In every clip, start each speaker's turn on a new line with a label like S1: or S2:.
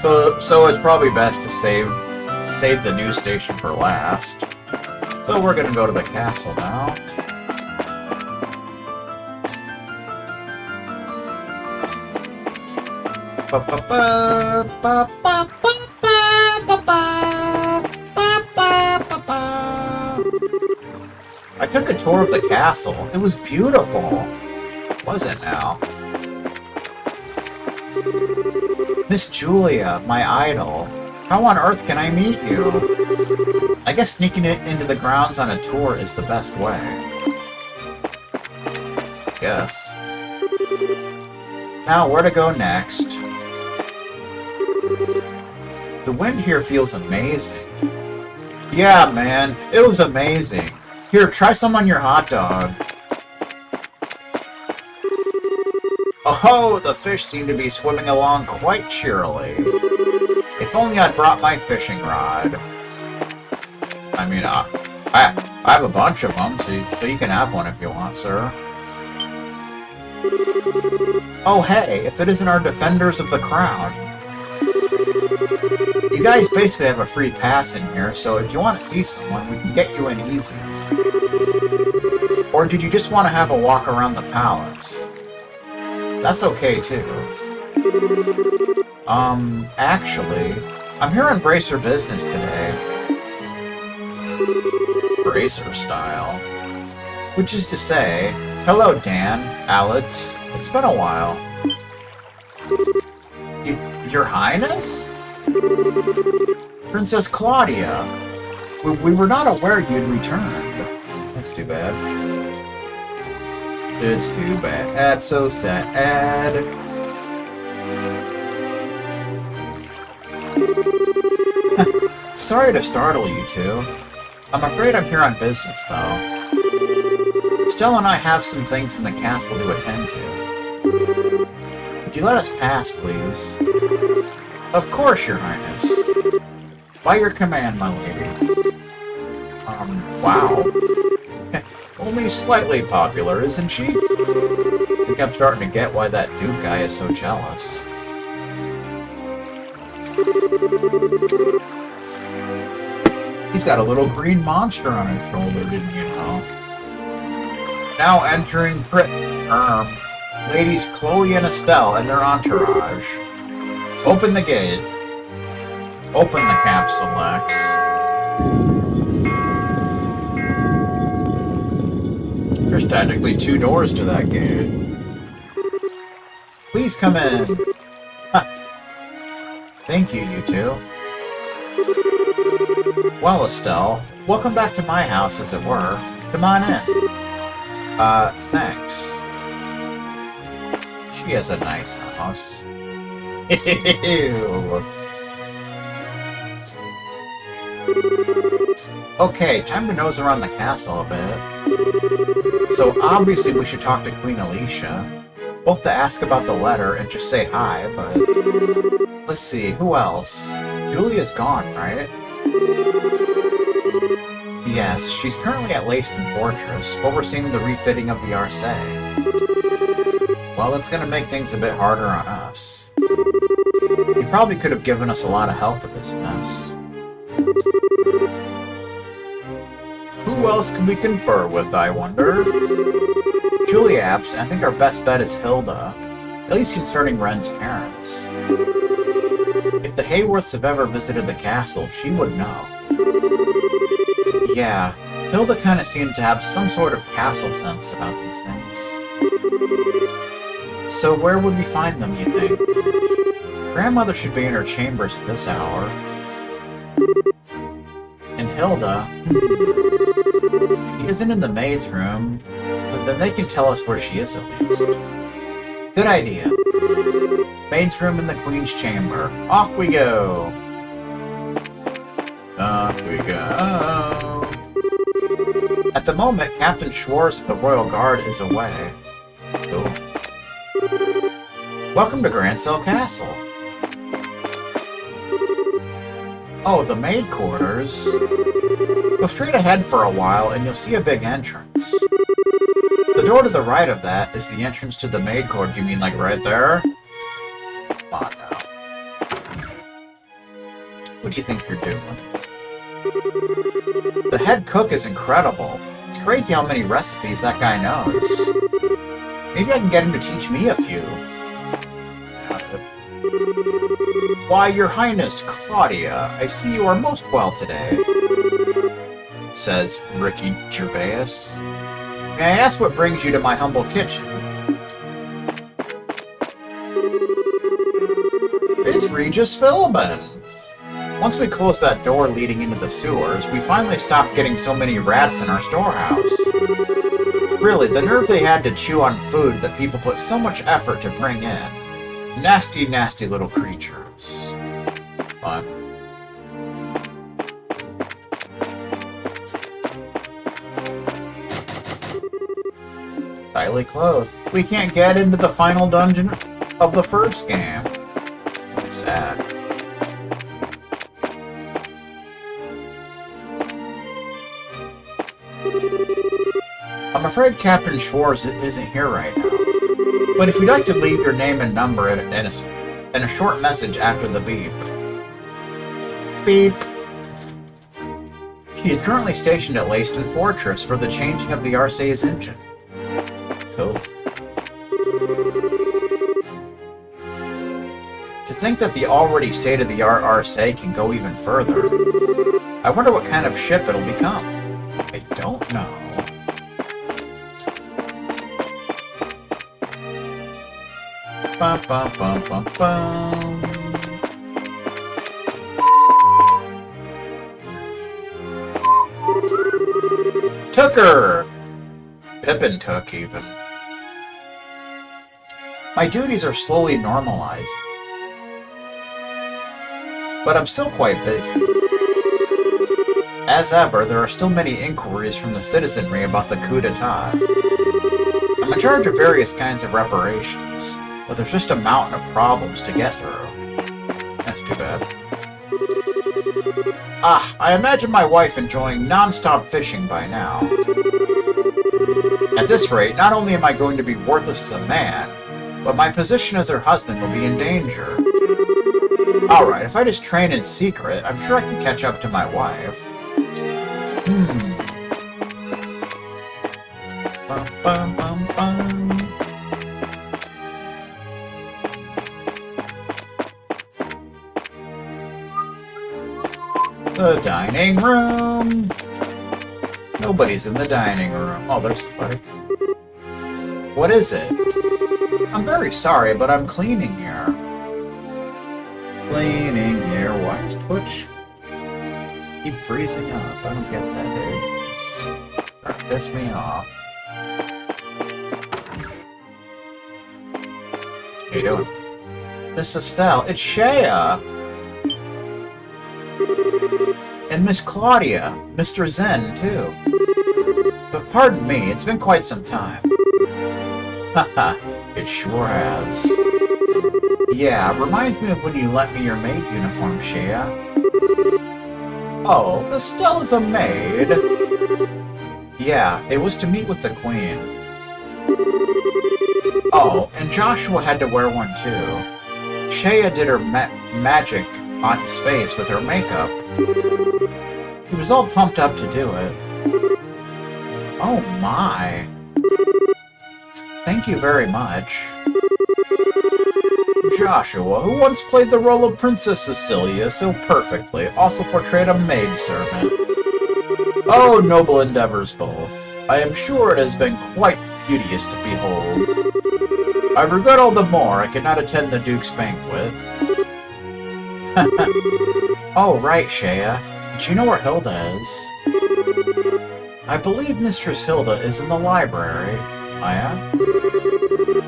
S1: So it's probably best to save the news station for last. So we're gonna go to the castle now. I took a tour of the castle. It was beautiful. Was it now? Miss Julia, my idol. How on earth can I meet you? I guess sneaking it into the grounds on a tour is the best way. Guess. Now, where to go next? The wind here feels amazing. Yeah, man, it was amazing. Here, try some on your hot dog. Oh, the fish seem to be swimming along quite cheerily. If only I'd brought my fishing rod. I mean, I have a bunch of them, so you can have one if you want, sir. Oh, hey, if it isn't our defenders of the crown. You guys basically have a free pass in here, so if you want to see someone, we can get you in easy. Or did you just want to have a walk around the palace? That's okay, too. Actually, I'm here on Bracer business today. Bracer style. Which is to say, hello, Dan, Alex. It's been a while. Your Highness? Princess Claudia. We were not aware you'd returned. That's too bad. It's too bad. That's so sad. Sorry to startle you two. I'm afraid I'm here on business, though. Stella and I have some things in the castle to attend to. Could you let us pass, please? Of course, Your Highness. By your command, my lady. Wow. Only slightly popular, isn't she? I think I'm starting to get why that Duke guy is so jealous. He's got a little green monster on his shoulder, didn't you know? Now entering Ladies Chloe and Estelle and their entourage. Open the gate. Open the capsule, Lex. There's technically 2 doors to that gate. Please come in. Thank you, you two. Well, Estelle, welcome back to my house, as it were. Come on in. Thanks. She has a nice house. Ew. Okay, time to nose around the castle a bit. So obviously we should talk to Queen Alicia. Both to ask about the letter and just say hi, but... Let's see, who else? Julia's gone, right? Yes, she's currently at Leyston Fortress, overseeing the refitting of the Arce. Well, it's gonna make things a bit harder on us. She probably could have given us a lot of help with this mess. Who else can we confer with, I wonder? Julia absent. I think our best bet is Hilda. At least concerning Ren's parents. If the Hayworths have ever visited the castle, she would know. Yeah, Hilda kind of seemed to have some sort of castle sense about these things. So where would we find them, you think? Grandmother should be in her chambers at this hour. And Hilda... She isn't in the maid's room, but then they can tell us where she is at least. Good idea. Maid's room in the Queen's chamber. Off we go! Off we go! At the moment, Captain Schwartz of the Royal Guard is away. Cool. Welcome to Grancell Castle. Oh, the maid quarters. Go straight ahead for a while and you'll see a big entrance. The door to the right of that is the entrance to the maid quarters. You mean like right there? Come on now. What do you think you're doing? The head cook is incredible. It's crazy how many recipes that guy knows. Maybe I can get him to teach me a few. Why, Your Highness, Claudia, I see you are most well today, says Ricky Gervais. May I ask what brings you to my humble kitchen? It's Regis Philbin. Once we closed that door leading into the sewers, we finally stopped getting so many rats in our storehouse. Really, the nerve they had to chew on food that people put so much effort to bring in. Nasty, nasty little creatures. Fun. Tightly closed. We can't get into the final dungeon of the first game. It's kind of sad. I'm afraid Captain Schwartz isn't here right now. But if you'd like to leave your name and number and a short message after the beep. Beep. He is currently stationed at Leyston Fortress for the changing of the Arcee's engine. Cool. To think that the already state-of-the-art Arcee can go even further. I wonder what kind of ship it'll become. I don't know. Bum, bum, bum, bum, bum. Took her! Pippin took, even. My duties are slowly normalizing. But I'm still quite busy. As ever, there are still many inquiries from the citizenry about the coup d'etat. I'm in charge of various kinds of reparations, but there's just a mountain of problems to get through. That's too bad. Ah, I imagine my wife enjoying non-stop fishing by now. At this rate, not only am I going to be worthless as a man, but my position as her husband will be in danger. Alright, if I just train in secret, I'm sure I can catch up to my wife. Bum, bum, bum, bum. The dining room. Nobody's in the dining room. Oh, there's somebody. What is it? I'm very sorry, but I'm cleaning here. Cleaning here. Why is Twitch keep freezing up? I don't get that, dude. That pissed me off. How you doing? Miss Estelle. It's Shea! And Miss Claudia. Mr. Zen, too. But pardon me, it's been quite some time. Haha, it sure has. Yeah, reminds me of when you lent me your maid uniform, Shea. Oh, Estelle's a maid. Yeah, it was to meet with the Queen. Oh, and Joshua had to wear one too. Shea did her magic on his face with her makeup. She was all pumped up to do it. Oh my. Thank you very much. Joshua, who once played the role of Princess Cecilia so perfectly, also portrayed a maidservant. Oh, noble endeavors both. I am sure it has been quite beauteous to behold. I regret all the more I could not attend the Duke's banquet. Oh, right, Shea. Do you know where Hilda is? I believe Mistress Hilda is in the library. Oh, yeah?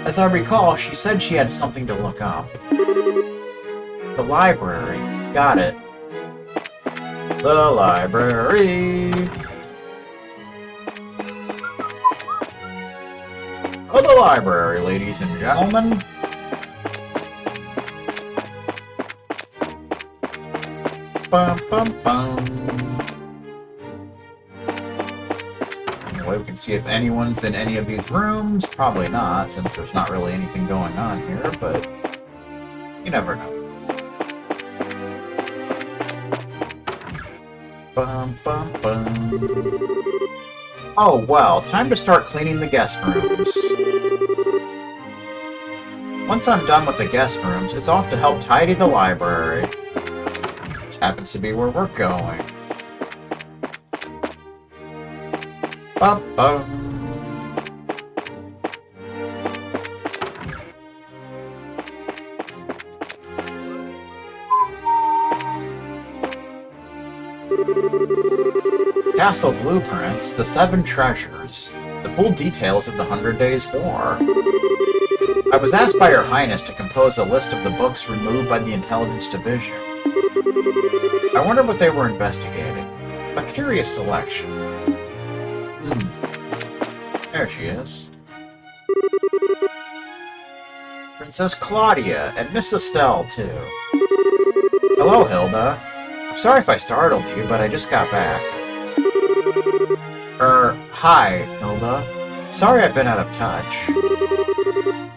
S1: As I recall, she said she had something to look up. The library. Got it. The library. Oh, the library, ladies and gentlemen. Bum, bum, bum. Anyway, we can see if anyone's in any of these rooms. Probably not, since there's not really anything going on here, but you never know. Bum, bum, bum. Oh, well, time to start cleaning the guest rooms. Once I'm done with the guest rooms, it's off to help tidy the library. Which happens to be where we're going. Bum, bum. Castle Blueprints, the 7 Treasures, the full details of the 100 Days War. I was asked by Her Highness to compose a list of the books removed by the Intelligence Division. I wonder what they were investigating. A curious selection. There she is. Princess Claudia, and Miss Estelle, too. Hello, Hilda. I'm sorry if I startled you, but I just got back. Hi, Hilda. Sorry I've been out of touch.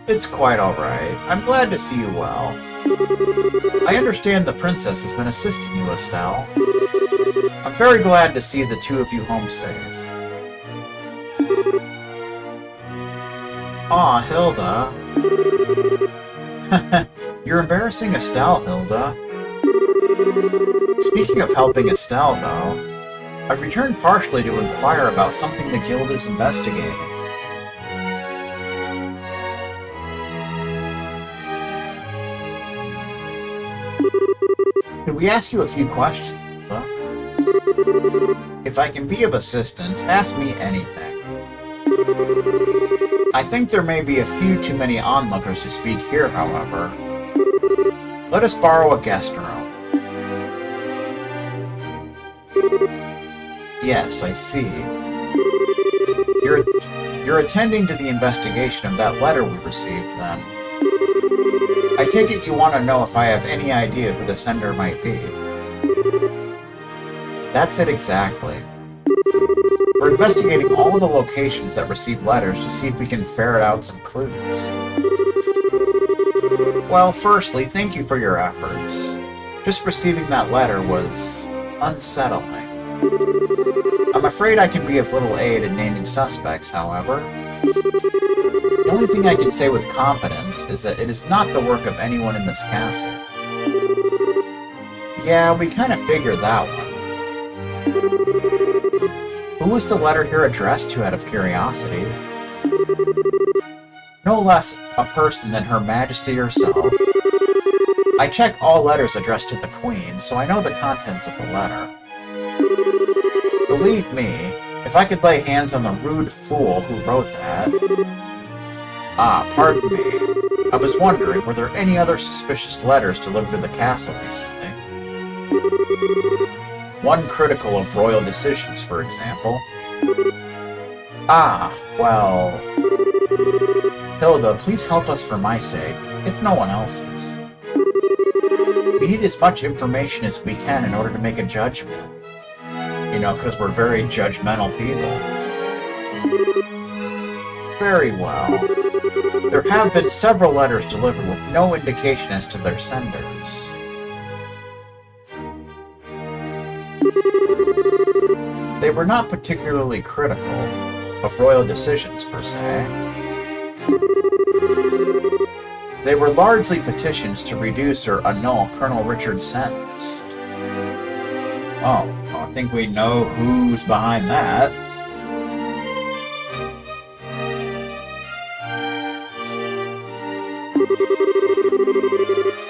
S1: It's quite alright. I'm glad to see you well. I understand the princess has been assisting you, Estelle. I'm very glad to see the two of you home safe. Aw, Hilda. You're embarrassing Estelle, Hilda. Speaking of helping Estelle, though, I've returned partially to inquire about something the Guild is investigating. Could we ask you a few questions, Hilda? If I can be of assistance, ask me anything. I think there may be a few too many onlookers to speak here, however. Let us borrow a guest room. Yes, I see. You're attending to the investigation of that letter we received, then. I take it you want to know if I have any idea who the sender might be. That's it exactly. We're investigating all of the locations that received letters to see if we can ferret out some clues. Well, firstly, thank you for your efforts. Just receiving that letter was unsettling. I'm afraid I can be of little aid in naming suspects, however. The only thing I can say with confidence is that it is not the work of anyone in this castle. Yeah, we kind of figured that one. Who was the letter here addressed to, out of curiosity? No less a person than Her Majesty herself. I check all letters addressed to the Queen, so I know the contents of the letter. Believe me, if I could lay hands on the rude fool who wrote that... Ah, pardon me. I was wondering, were there any other suspicious letters delivered to the castle recently? One critical of royal decisions, for example. Ah, well... Hilda, please help us for my sake, if no one else's. We need as much information as we can in order to make a judgment. You know, because we're very judgmental people. Very well. There have been several letters delivered with no indication as to their senders. They were not particularly critical of royal decisions, per se. They were largely petitions to reduce or annul Colonel Richard's sentence. Oh, well, I think we know who's behind that.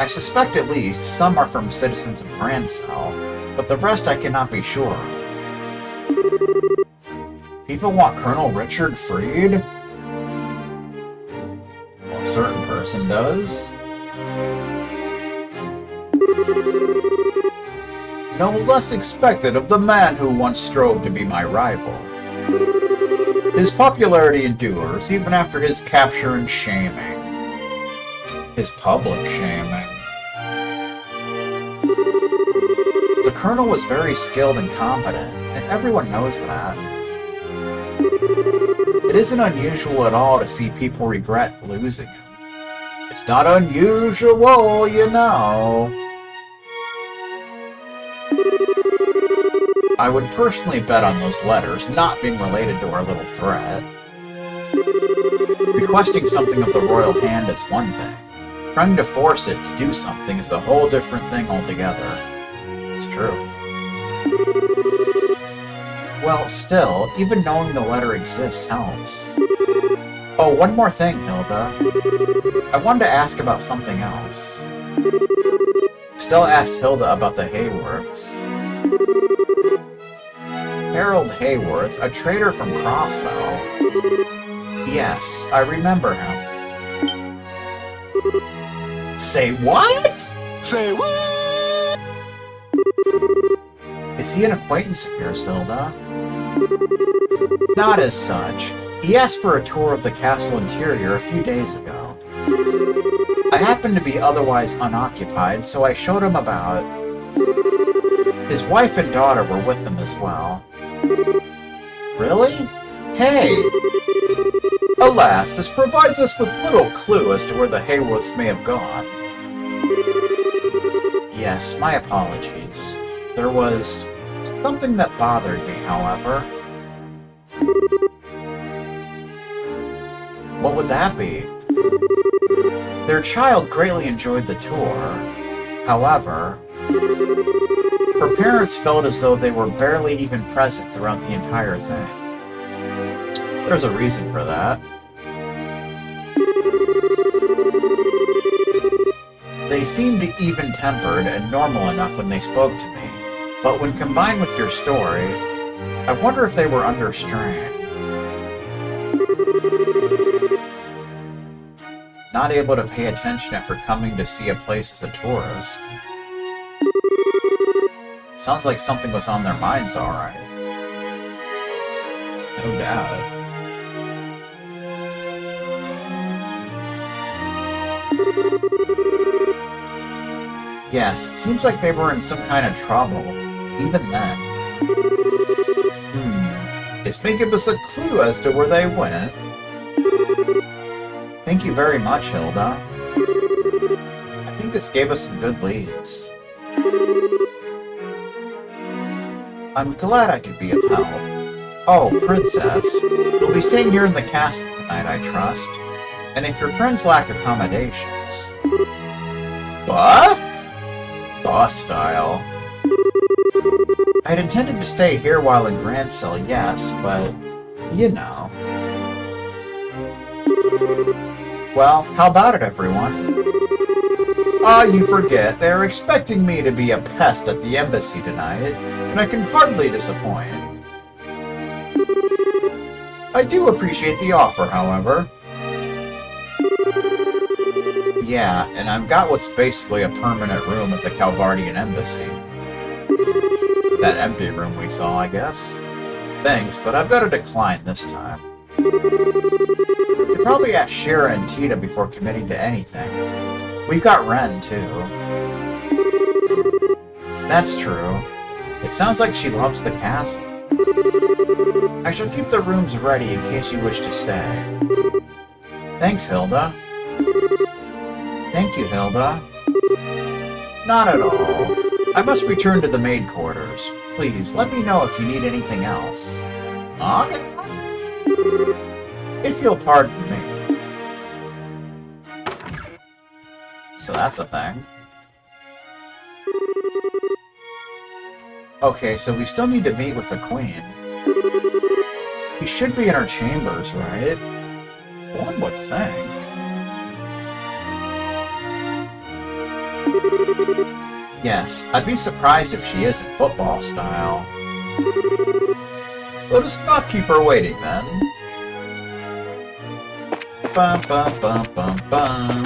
S1: I suspect at least some are from citizens of Grancel, but the rest I cannot be sure. People want Colonel Richard freed? Well, a certain person does. No less expected of the man who once strove to be my rival. His popularity endures even after his capture and shaming. His public shaming. The Colonel was very skilled and competent, and everyone knows that. It isn't unusual at all to see people regret losing him. It's not unusual, you know. I would personally bet on those letters not being related to our little threat. Requesting something of the royal hand is one thing. Trying to force it to do something is a whole different thing altogether. It's true. Well, still, even knowing the letter exists helps. Oh, one more thing, Hilda. I wanted to ask about something else. Stella asked Hilda about the Hayworths. Harold Hayworth, a trader from Crossbow. Yes, I remember him. Say what?
S2: Say what?
S1: Is he an acquaintance of yours, Hilda? Not as such. He asked for a tour of the castle interior a few days ago. I happened to be otherwise unoccupied, so I showed him about. His wife and daughter were with him as well. Really? Hey! Alas, this provides us with little clue as to where the Hayworths may have gone. Yes, my apologies. There was something that bothered me, however. What would that be? Their child greatly enjoyed the tour. However, her parents felt as though they were barely even present throughout the entire thing. There's a reason for that. They seemed even-tempered and normal enough when they spoke to me, but when combined with your story, I wonder if they were under strain. Not able to pay attention after coming to see a place as a tourist. Sounds like something was on their minds, alright. No doubt. Yes, it seems like they were in some kind of trouble, even then. This may give us a clue as to where they went. Thank you very much, Hilda. I think this gave us some good leads. I'm glad I could be of help. Oh, Princess, you'll be staying here in the castle tonight, I trust. And if your friends lack accommodations... Bah? Bah style. I'd intended to stay here while in Grancell, yes, but... you know. Well, how about it, everyone? Ah, you forget, they're expecting me to be a pest at the embassy tonight, and I can hardly disappoint. I do appreciate the offer, however. Yeah, and I've got what's basically a permanent room at the Calvardian embassy. That empty room we saw, I guess. Thanks, but I've got to decline this time. You probably ask Shira and Tita before committing to anything. We've got Ren, too. That's true. It sounds like she loves the castle. I shall keep the rooms ready in case you wish to stay. Thanks, Hilda. Thank you, Hilda. Not at all. I must return to the maid quarters. Please, let me know if you need anything else. Okay. If you'll pardon me. So that's a thing. Okay, so we still need to meet with the Queen. She should be in her chambers, right? One would think. Yes, I'd be surprised if she isn't football style. Let us not keep her waiting, then. Bum bum bum bum bum.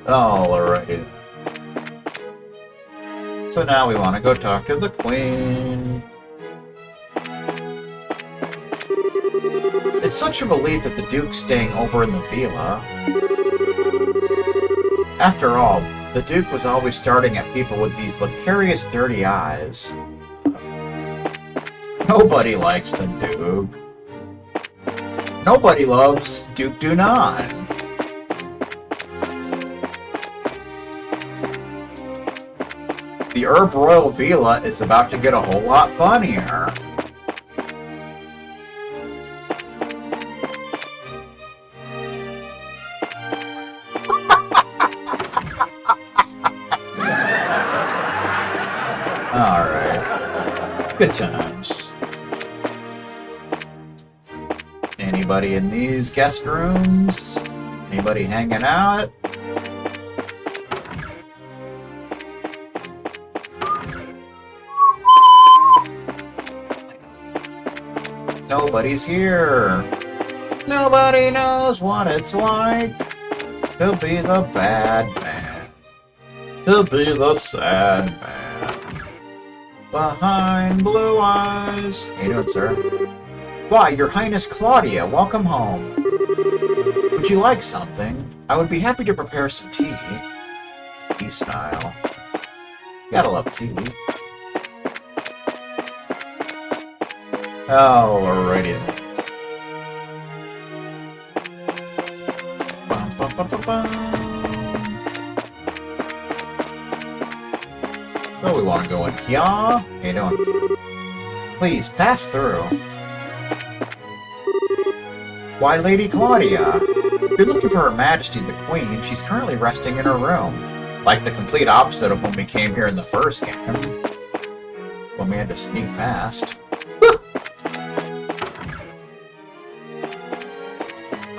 S1: Alrighty. So now we want to go talk to the Queen. It's such a relief that the Duke's staying over in the villa. After all, the Duke was always starting at people with these lucarious, dirty eyes. Nobody likes the Duke. Nobody loves Duke Dunan. The Herb Royal Villa is about to get a whole lot funnier. Alright. Good times. Anybody in these guest rooms? Anybody hanging out? Nobody's here. Nobody knows what it's like to be the bad man. To be the sad man. Behind blue eyes. How you doing, sir? Why, Your Highness Claudia, welcome home. Would you like something? I would be happy to prepare some tea. Tea style. Gotta love tea. Alrighty. Bum, bum, bum, bum, bum. Oh, we want to go in here. How you doing? Please, pass through. Why, Lady Claudia? If you're looking for Her Majesty the Queen, she's currently resting in her room. Like the complete opposite of when we came here in the first game. When we had to sneak past.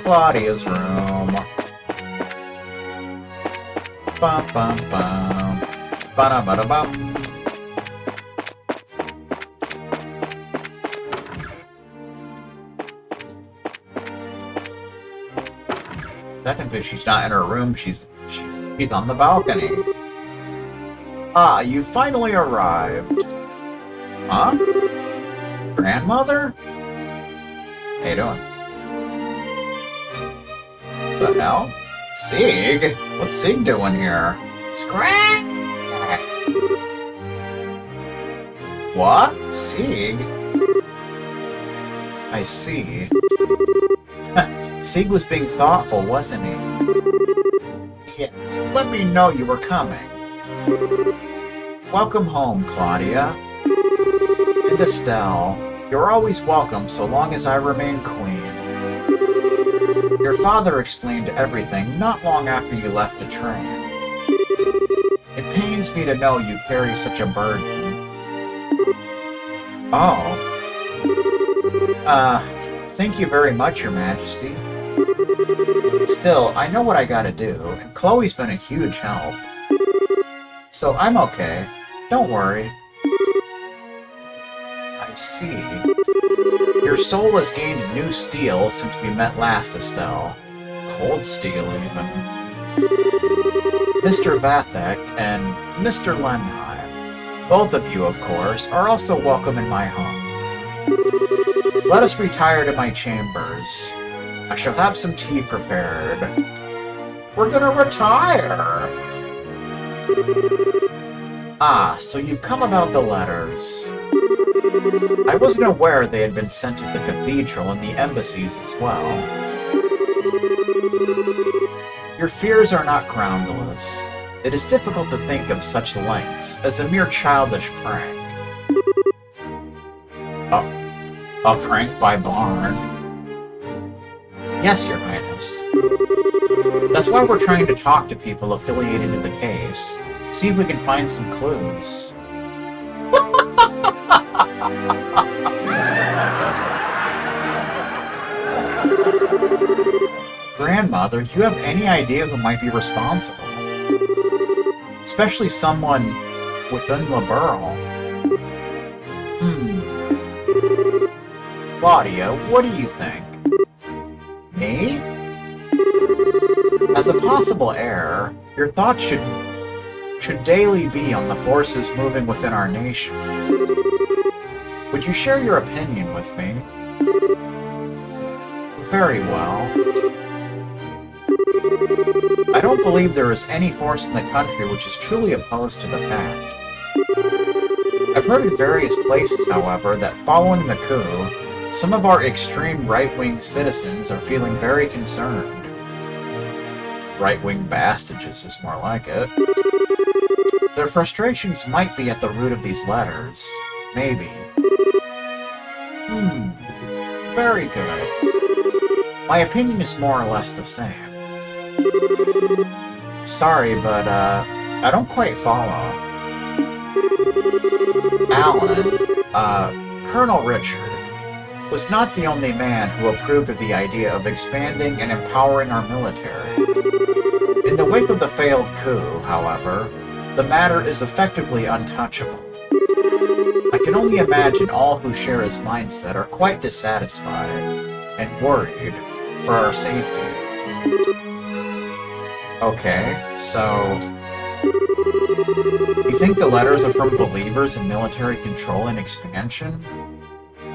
S1: Claudia's room. Bum bum bum. Ba ba da bum. Technically, she's not in her room. She's on the balcony. Ah, you finally arrived. Huh? Grandmother? How you doing? The hell? Xseed? What's Xseed doing here? Scratch! What? Xseed? I see. Xseed was being thoughtful, wasn't he? Yes, let me know you were coming. Welcome home, Claudia. And Estelle, you're always welcome so long as I remain queen. Your father explained everything not long after you left to train. It pains me to know you carry such a burden. Oh. Thank you very much, Your Majesty. Still, I know what I gotta do, and Chloe's been a huge help. So I'm okay. Don't worry. I see. Your soul has gained new steel since we met last, Estelle. Cold steel, even. Mr. Vathek and Mr. Lenheim, both of you, of course, are also welcome in my home. Let us retire to my chambers. I shall have some tea prepared. We're gonna retire! Ah, so you've come about the letters. I wasn't aware they had been sent to the cathedral and the embassies as well. Your fears are not groundless. It is difficult to think of such lengths as a mere childish prank. A prank by Barn? Yes, Your Highness. That's why we're trying to talk to people affiliated with the case. See if we can find some clues. Grandmother, do you have any idea who might be responsible? Especially someone within the borough. Claudia, what do you think? Me? As a possible heir, your thoughts should daily be on the forces moving within our nation. Would you share your opinion with me? Very well. I don't believe there is any force in the country which is truly opposed to the pact. I've heard in various places, however, that following the coup, some of our extreme right-wing citizens are feeling very concerned. Right-wing bastages is more like it. Their frustrations might be at the root of these letters. Maybe. Very good. My opinion is more or less the same. Sorry, but, I don't quite follow. Alan, Colonel Richard, was not the only man who approved of the idea of expanding and empowering our military. In the wake of the failed coup, however, the matter is effectively untouchable. I can only imagine all who share his mindset are quite dissatisfied and worried for our safety. Okay, so... you think the letters are from believers in military control and expansion?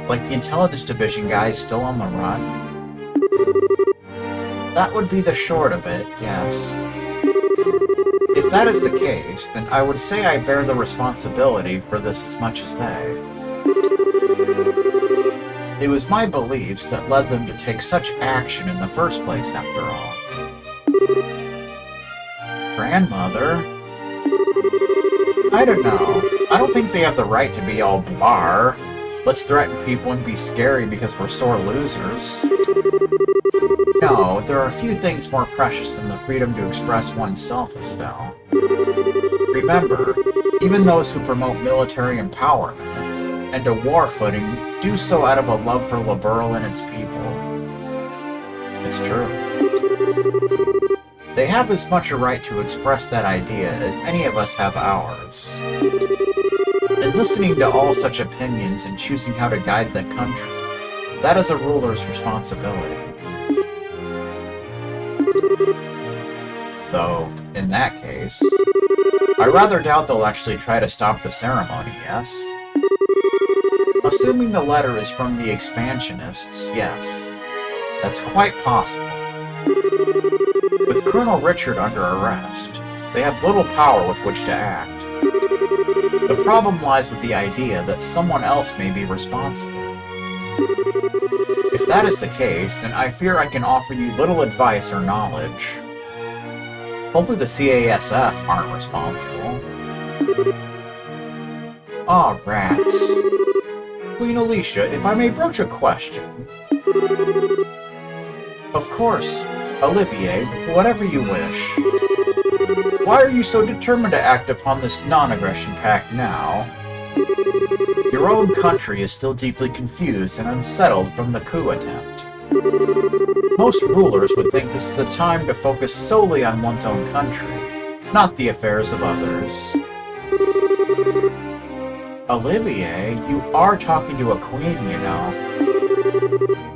S1: Like the intelligence division guys still on the run? That would be the short of it, yes. If that is the case, then I would say I bear the responsibility for this as much as they. It was my beliefs that led them to take such action in the first place, after all. Grandmother? I don't know. I don't think they have the right to be all blah. Let's threaten people and be scary because we're sore losers. No, there are a few things more precious than the freedom to express oneself, Estelle. Remember, even those who promote military empowerment and a war footing do so out of a love for Liberl and its people. It's true. They have as much a right to express that idea as any of us have ours. And listening to all such opinions and choosing how to guide the country, that is a ruler's responsibility. Though, in that case, I rather doubt they'll actually try to stop the ceremony, yes? Assuming the letter is from the expansionists, yes. That's quite possible. With Colonel Richard under arrest, they have little power with which to act. The problem lies with the idea that someone else may be responsible. If that is the case, then I fear I can offer you little advice or knowledge. Hopefully the CASF aren't responsible. Aw, rats. Queen Alicia, if I may broach a question. Of course, Olivier, whatever you wish. Why are you so determined to act upon this non-aggression pact now? Your own country is still deeply confused and unsettled from the coup attempt. Most rulers would think this is a time to focus solely on one's own country, not the affairs of others. Olivier, you are talking to a queen, you know.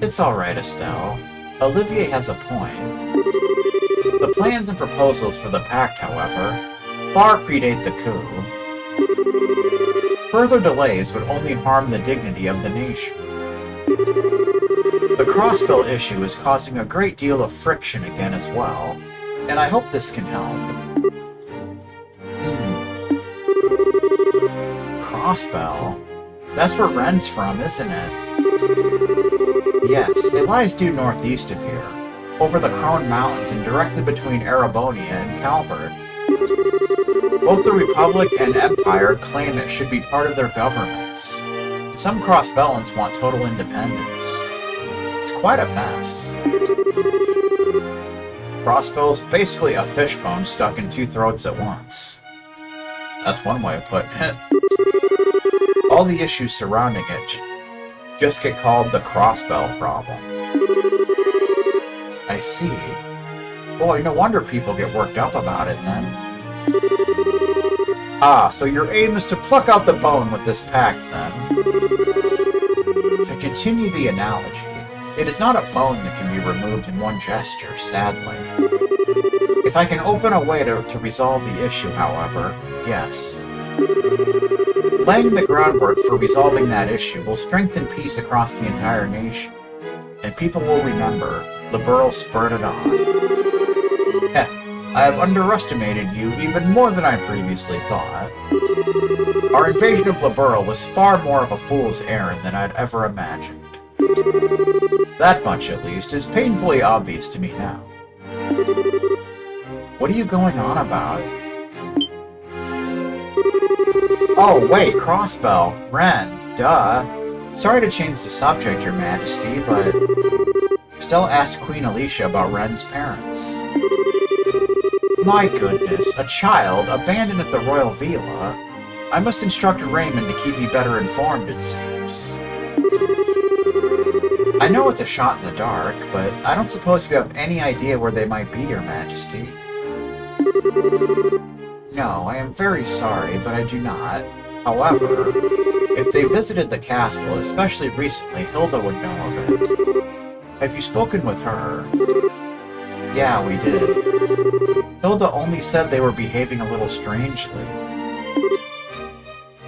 S1: It's alright, Estelle. Olivier has a point. The plans and proposals for the pact, however, far predate the coup. Further delays would only harm the dignity of the nation. The crossbill issue is causing a great deal of friction again as well, and I hope this can help. Crossbell? That's where Ren's from, isn't it? Yes, it lies due northeast of here, over the Crone Mountains and directly between Arabonia and Calvert. Both the Republic and Empire claim it should be part of their governments. Some Crossbellans want total independence. It's quite a mess. Crossbell's basically a fishbone stuck in two throats at once. That's one way of putting it. All the issues surrounding it just get called the Crossbell problem. I see. Boy, no wonder people get worked up about it then. Ah, so your aim is to pluck out the bone with this pact then. To continue the analogy, it is not a bone that can be removed in one gesture, sadly. If I can open a way to resolve the issue, however, yes. Laying the groundwork for resolving that issue will strengthen peace across the entire nation, and people will remember Liberl spurred it on. I have underestimated you even more than I previously thought. Our invasion of Liberl was far more of a fool's errand than I'd ever imagined. That much, at least, is painfully obvious to me now. What are you going on about? Oh, wait, crossbow. Ren, duh. Sorry to change the subject, Your Majesty, but Stella asked Queen Alicia about Ren's parents. My goodness, a child abandoned at the royal villa? I must instruct Raymond to keep me better informed, it seems. I know it's a shot in the dark, but I don't suppose you have any idea where they might be, Your Majesty. No, I am very sorry, but I do not. However, if they visited the castle, especially recently, Hilda would know of it. Have you spoken with her? Yeah, we did. Hilda only said they were behaving a little strangely.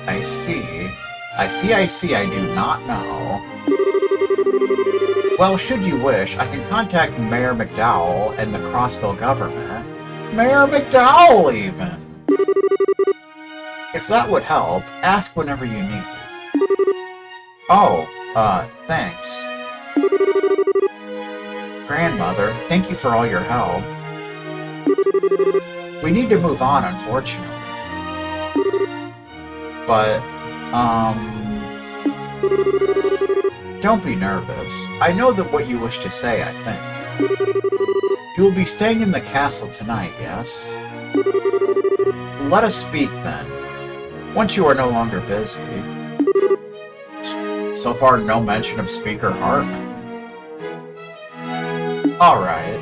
S1: I see. I do not know. Well, should you wish, I can contact Mayor McDowell and the Crossville government. Mayor McDowell, even! If that would help, ask whenever you need. Oh, thanks. Grandmother, thank you for all your help. We need to move on, unfortunately. But, don't be nervous. I know that what you wish to say, I think. You will be staying in the castle tonight, yes? Let us speak, then. Once you are no longer busy. So far, no mention of Speaker Hartman. Alright.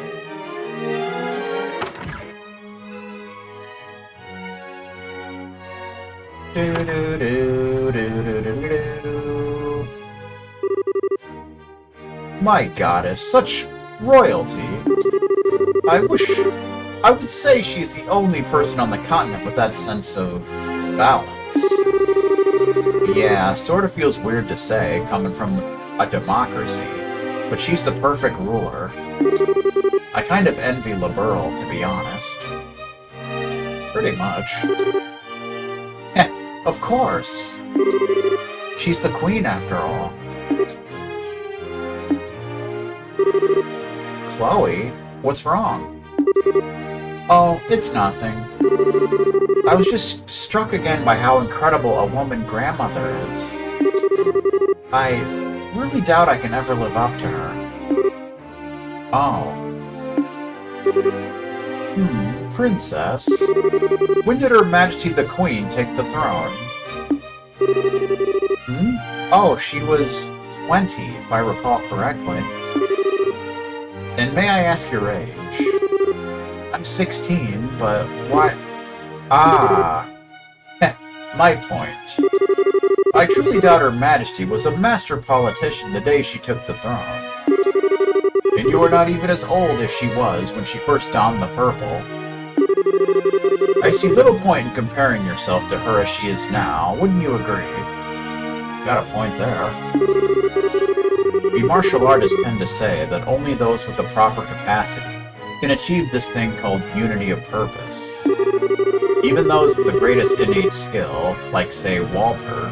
S1: My goddess, such royalty. I would say she's the only person on the continent with that sense of balance. Yeah, sort of feels weird to say, coming from a democracy, but she's the perfect ruler. I kind of envy LaBeurle, to be honest. Pretty much. Heh, of course. She's the queen, after all. Chloe? What's wrong? Oh, it's nothing. I was just struck again by how incredible a woman grandmother is. I really doubt I can ever live up to her. Oh. Princess? When did Her Majesty the Queen take the throne? Oh, she was 20, if I recall correctly. And may I ask your age? I'm 16, but why... Ah! My point. I truly doubt Her Majesty was a master politician the day she took the throne. And you are not even as old as she was when she first donned the purple. I see little point in comparing yourself to her as she is now, wouldn't you agree? Got a point there. We martial artists tend to say that only those with the proper capacity can achieve this thing called unity of purpose. Even those with the greatest innate skill, like say Walter,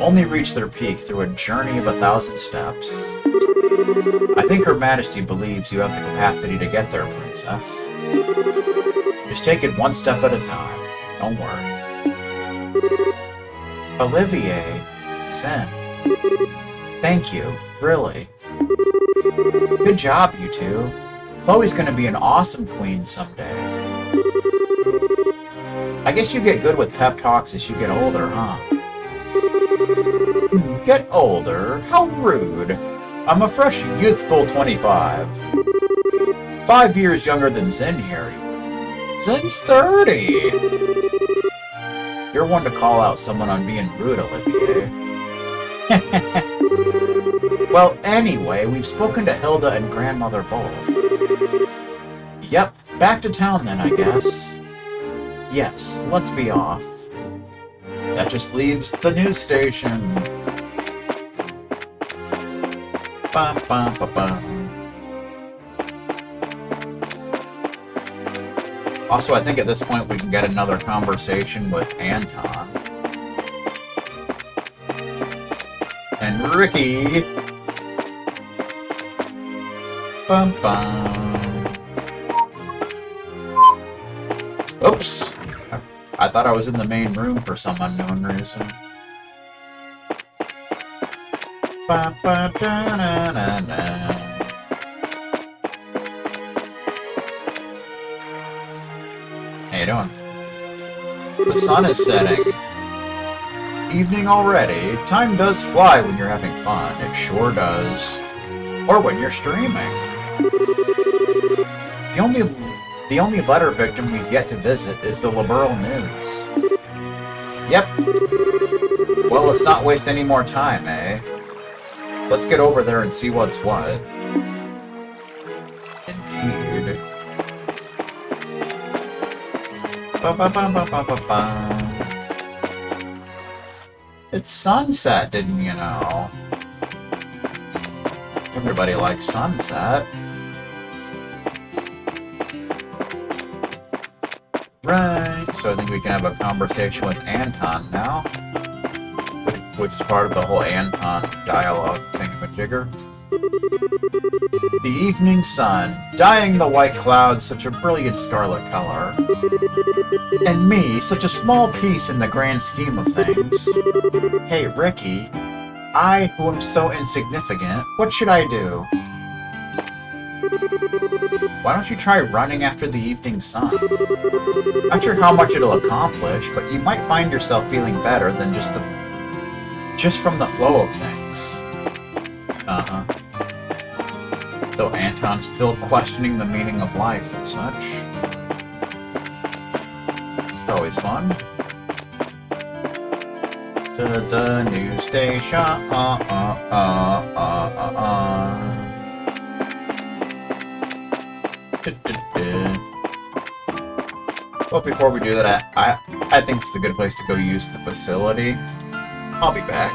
S1: only reach their peak through a journey of 1,000 steps. I think Her Majesty believes you have the capacity to get there, Princess. Just take it one step at a time. Don't worry. Olivier, Zen. Thank you, really. Good job, you two. Chloe's gonna be an awesome queen someday. I guess you get good with pep talks as you get older, huh? Get older? How rude. I'm a fresh, youthful 25. 5 years younger than Zen here. Zen's 30! You're one to call out someone on being rude, Olivier. Well, anyway, we've spoken to Hilda and Grandmother both. Yep, back to town then, I guess. Yes, let's be off. That just leaves the news station. Ba ba ba ba. Also, I think at this point we can get another conversation with Anton. And Ricky. Bum bum. Oops. I thought I was in the main room for some unknown reason. Ba, ba, da, na, na, na. How you doing? The sun is setting. Evening already. Time does fly when you're having fun. It sure does. Or when you're streaming. The only letter victim we've yet to visit is the liberal news. Yep. Well, let's not waste any more time, eh? Let's get over there and see what's what. Indeed. Ba-ba-ba-ba-ba-ba-ba. It's sunset, didn't you know? Everybody likes sunset. Right, so I think we can have a conversation with Anton now. Which is part of the whole Anton dialogue thingamajigger. The evening sun, dyeing the white clouds such a brilliant scarlet color. And me, such a small piece in the grand scheme of things. Hey, Ricky, I, who am so insignificant, what should I do? Why don't you try running after the evening sun? Not sure how much it'll accomplish, but you might find yourself feeling better than just from the flow of things. Uh-huh. So Anton's still questioning the meaning of life and such. It's always fun. To the news station. But before we do that, I think this is a good place to go use the facility. I'll be back.